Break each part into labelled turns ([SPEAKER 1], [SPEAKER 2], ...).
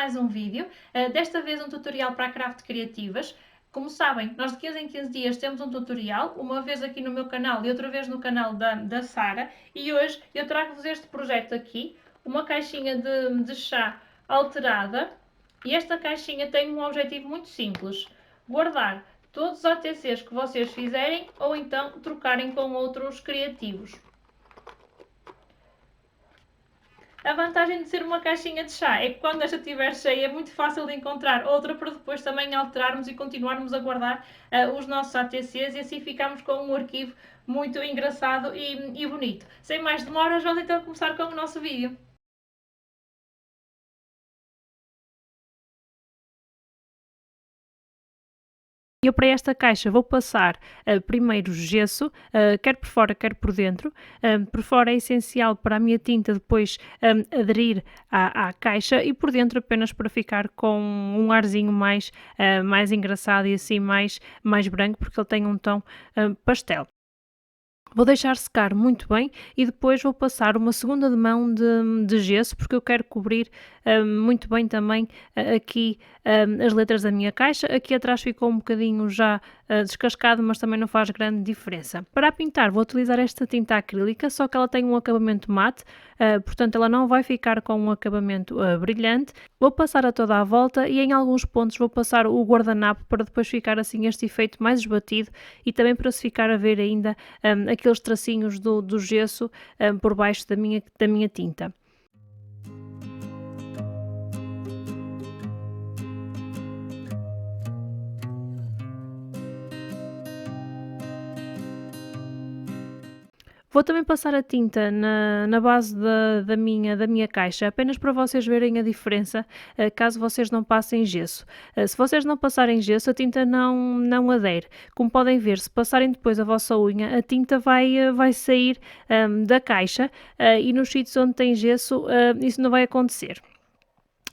[SPEAKER 1] mais um vídeo, desta vez um tutorial para a Craft Criativas. Como sabem, nós de 15 em 15 dias temos um tutorial, uma vez aqui no meu canal e outra vez no canal da Sara, e hoje eu trago-vos este projeto aqui, uma caixinha de chá alterada, e esta caixinha tem um objetivo muito simples: guardar todos os ATCs que vocês fizerem ou então trocarem com outros criativos. A vantagem de ser uma caixinha de chá é que quando esta estiver cheia é muito fácil de encontrar outra para depois também alterarmos e continuarmos a guardar os nossos ATCs, e assim ficamos com um arquivo muito engraçado e bonito. Sem mais demoras, vamos então começar com o nosso vídeo. Eu para esta caixa vou passar primeiro gesso, quer por fora, quer por dentro. Por fora é essencial para a minha tinta depois aderir à caixa, e por dentro apenas para ficar com um arzinho mais engraçado e assim mais branco, porque ele tem um tom pastel. Vou deixar secar muito bem e depois vou passar uma segunda de mão de gesso, porque eu quero cobrir muito bem também aqui as letras da minha caixa. Aqui atrás ficou um bocadinho já descascado, mas também não faz grande diferença. Para pintar vou utilizar esta tinta acrílica, só que ela tem um acabamento mate, portanto ela não vai ficar com um acabamento brilhante. Vou passar a toda a volta e em alguns pontos vou passar o guardanapo para depois ficar assim este efeito mais esbatido, e também para se ficar a ver ainda aqueles tracinhos do gesso por baixo da minha tinta. Vou também passar a tinta na base da minha caixa, apenas para vocês verem a diferença, caso vocês não passem gesso. Se vocês não passarem gesso, a tinta não adere. Como podem ver, se passarem depois a vossa unha, a tinta vai sair da caixa, e nos sítios onde tem gesso, isso não vai acontecer.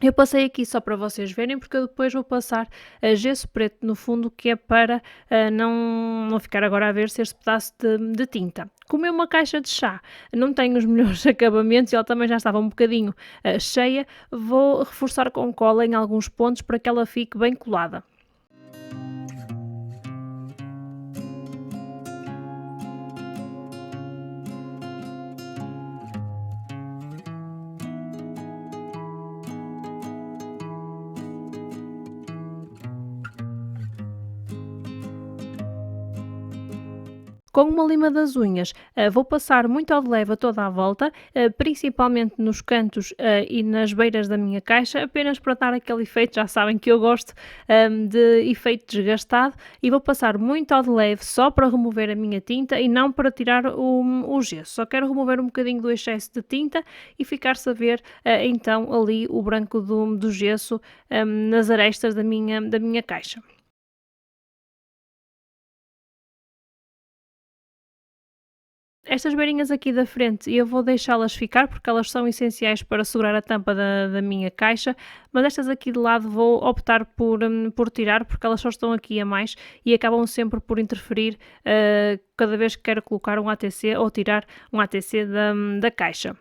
[SPEAKER 1] Eu passei aqui só para vocês verem, porque eu depois vou passar gesso preto no fundo, que é para não ficar agora a ver-se este pedaço de tinta. Como é uma caixa de chá, não tem os melhores acabamentos e ela também já estava um bocadinho cheia, vou reforçar com cola em alguns pontos para que ela fique bem colada. Com uma lima das unhas, vou passar muito ao de leve a toda a volta, principalmente nos cantos e nas beiras da minha caixa, apenas para dar aquele efeito. Já sabem que eu gosto de efeito desgastado, e vou passar muito ao de leve só para remover a minha tinta e não para tirar o gesso. Só quero remover um bocadinho do excesso de tinta e ficar-se a ver então ali o branco do gesso nas arestas da minha caixa. Estas beirinhas aqui da frente eu vou deixá-las ficar, porque elas são essenciais para segurar a tampa da minha caixa, mas estas aqui de lado vou optar por tirar, porque elas só estão aqui a mais e acabam sempre por interferir cada vez que quero colocar um ATC ou tirar um ATC da caixa.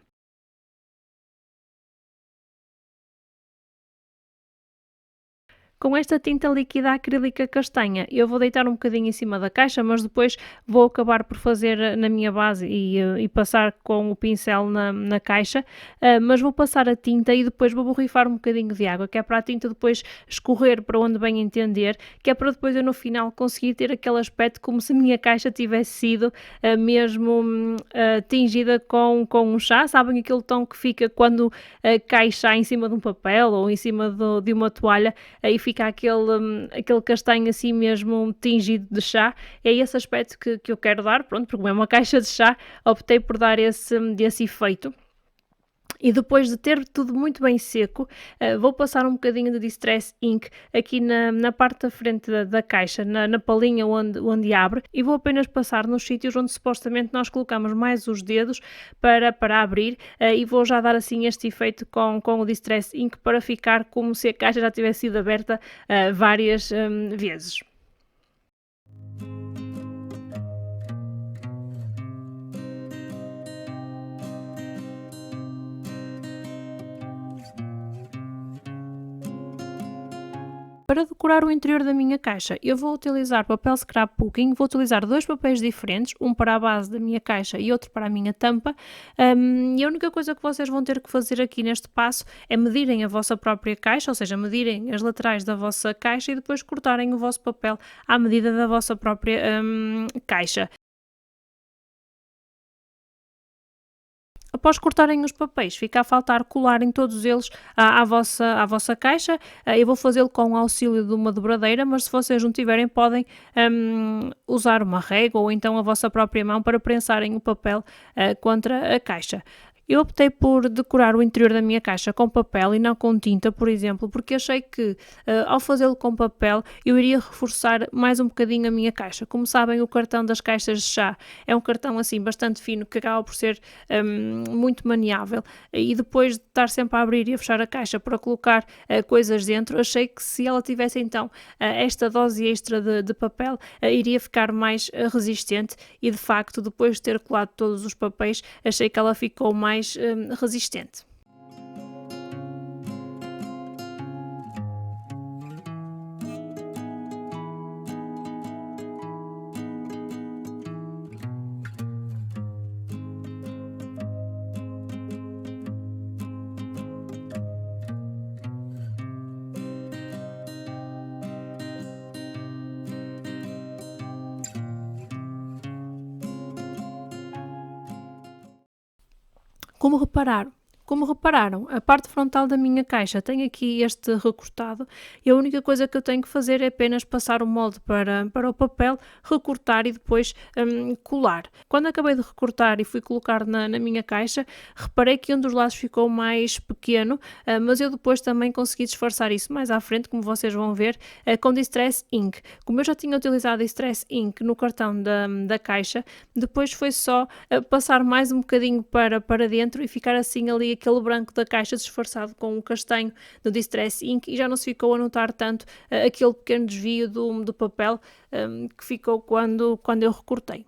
[SPEAKER 1] Com esta tinta líquida acrílica castanha, eu vou deitar um bocadinho em cima da caixa, mas depois vou acabar por fazer na minha base e passar com o pincel na caixa, mas vou passar a tinta e depois vou borrifar um bocadinho de água, que é para a tinta depois escorrer para onde bem entender, que é para depois eu no final conseguir ter aquele aspecto como se a minha caixa tivesse sido mesmo tingida com um chá. Sabem aquele tom que fica quando cai chá em cima de um papel ou em cima de uma toalha, aí fica aquele castanho assim mesmo tingido de chá. É esse aspecto que eu quero dar, pronto, porque como é uma caixa de chá, optei por dar esse efeito. E depois de ter tudo muito bem seco, vou passar um bocadinho de Distress Ink aqui na parte da frente da caixa, na palhinha onde abre, e vou apenas passar nos sítios onde supostamente nós colocamos mais os dedos para abrir, e vou já dar assim este efeito com o Distress Ink para ficar como se a caixa já tivesse sido aberta várias vezes. Para decorar o interior da minha caixa, eu vou utilizar papel scrapbooking, vou utilizar dois papéis diferentes, um para a base da minha caixa e outro para a minha tampa. E a única coisa que vocês vão ter que fazer aqui neste passo é medirem a vossa própria caixa, ou seja, medirem as laterais da vossa caixa e depois cortarem o vosso papel à medida da vossa própria caixa. Após cortarem os papéis, fica a faltar colarem todos eles à vossa caixa. Eu vou fazê-lo com o auxílio de uma dobradeira, mas se vocês não tiverem, podem usar uma régua ou então a vossa própria mão para prensarem o papel contra a caixa. Eu optei por decorar o interior da minha caixa com papel e não com tinta, por exemplo, porque achei que ao fazê-lo com papel eu iria reforçar mais um bocadinho a minha caixa. Como sabem, o cartão das caixas de chá é um cartão assim bastante fino que acaba por ser muito maniável e depois de estar sempre a abrir e a fechar a caixa para colocar coisas dentro, achei que se ela tivesse então esta dose extra de papel iria ficar mais resistente e de facto depois de ter colado todos os papéis achei que ela ficou mais resistente. Como repararam? Como repararam, a parte frontal da minha caixa tem aqui este recortado e a única coisa que eu tenho que fazer é apenas passar o molde para o papel, recortar e depois colar. Quando acabei de recortar e fui colocar na minha caixa, reparei que um dos lados ficou mais pequeno, mas eu depois também consegui disfarçar isso mais à frente, como vocês vão ver, com Distress Ink. Como eu já tinha utilizado Distress Ink no cartão da caixa, depois foi só passar mais um bocadinho para dentro e ficar assim ali aquele branco da caixa disfarçado com o castanho do Distress Ink e já não se ficou a notar tanto aquele pequeno desvio do papel que ficou quando eu recortei.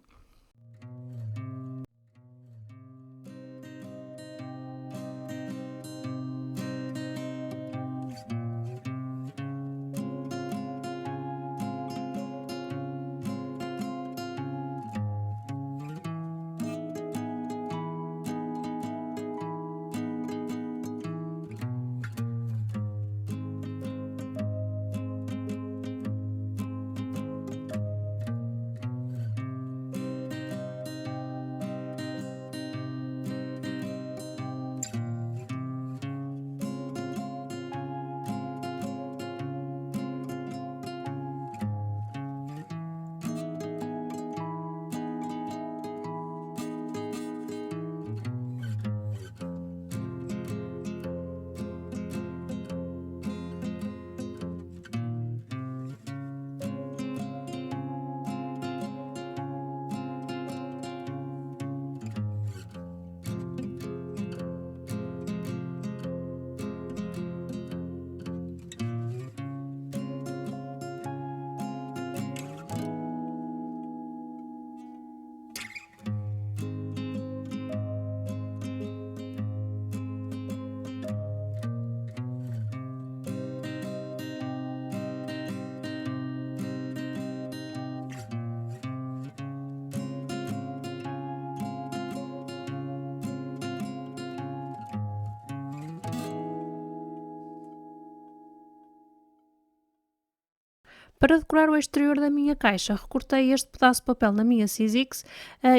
[SPEAKER 1] Para decorar o exterior da minha caixa, recortei este pedaço de papel na minha Sizzix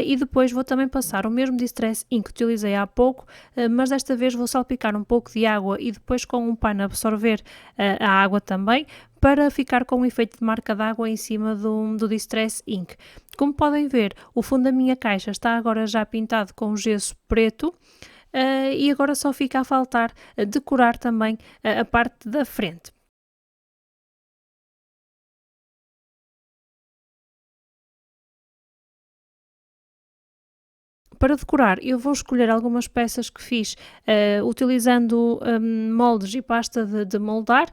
[SPEAKER 1] e depois vou também passar o mesmo Distress Ink que utilizei há pouco, mas desta vez vou salpicar um pouco de água e depois com um pano absorver a água também, para ficar com um efeito de marca d'água em cima do Distress Ink. Como podem ver, o fundo da minha caixa está agora já pintado com gesso preto, e agora só fica a faltar decorar também a parte da frente. Para decorar, eu vou escolher algumas peças que fiz utilizando moldes e pasta de moldar.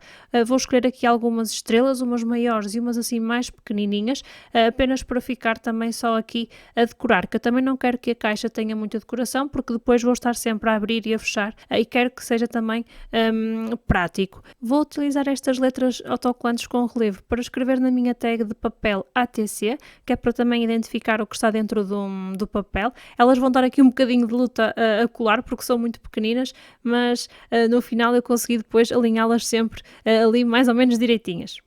[SPEAKER 1] Vou escolher aqui algumas estrelas, umas maiores e umas assim mais pequenininhas, apenas para ficar também só aqui a decorar, que eu também não quero que a caixa tenha muita decoração, porque depois vou estar sempre a abrir e a fechar, e quero que seja também prático. Vou utilizar estas letras autocolantes com relevo para escrever na minha tag de papel ATC, que é para também identificar o que está dentro do papel. Elas vão dar aqui um bocadinho de luta a colar, porque são muito pequeninas, mas no final eu consegui depois alinhá-las sempre ali mais ou menos direitinhas.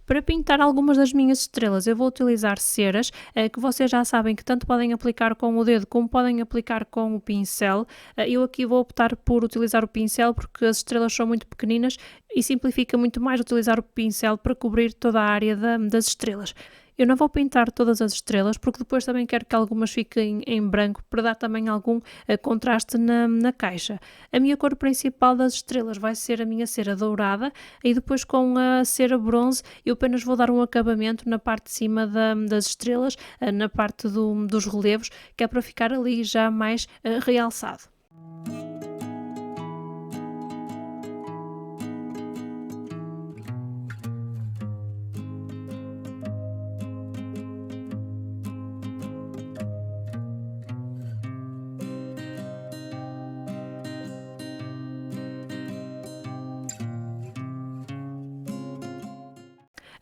[SPEAKER 1] Para pintar algumas das minhas estrelas, eu vou utilizar ceras, que vocês já sabem que tanto podem aplicar com o dedo como podem aplicar com o pincel. Eu aqui vou optar por utilizar o pincel porque as estrelas são muito pequeninas e simplifica muito mais utilizar o pincel para cobrir toda a área das estrelas. Eu não vou pintar todas as estrelas porque depois também quero que algumas fiquem em branco para dar também algum contraste na caixa. A minha cor principal das estrelas vai ser a minha cera dourada e depois com a cera bronze eu apenas vou dar um acabamento na parte de cima das estrelas, na parte dos relevos, que é para ficar ali já mais realçado.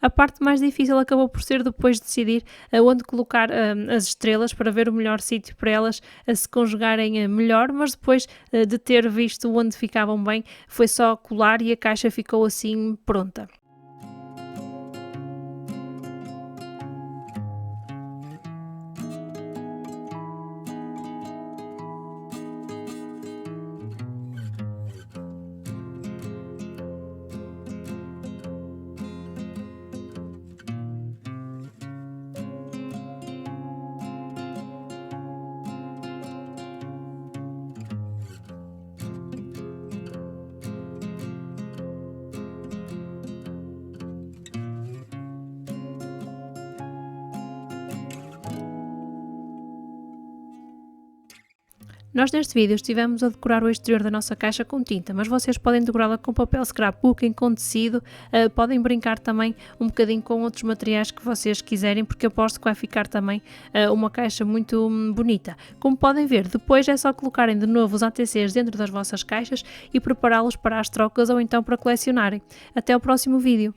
[SPEAKER 1] A parte mais difícil acabou por ser depois decidir onde colocar as estrelas para ver o melhor sítio para elas se conjugarem melhor, mas depois de ter visto onde ficavam bem, foi só colar e a caixa ficou assim pronta. Nós neste vídeo estivemos a decorar o exterior da nossa caixa com tinta, mas vocês podem decorá-la com papel scrapbooking, com tecido, podem brincar também um bocadinho com outros materiais que vocês quiserem, porque eu aposto que vai ficar também uma caixa muito bonita. Como podem ver, depois é só colocarem de novo os ATCs dentro das vossas caixas e prepará-los para as trocas ou então para colecionarem. Até o próximo vídeo!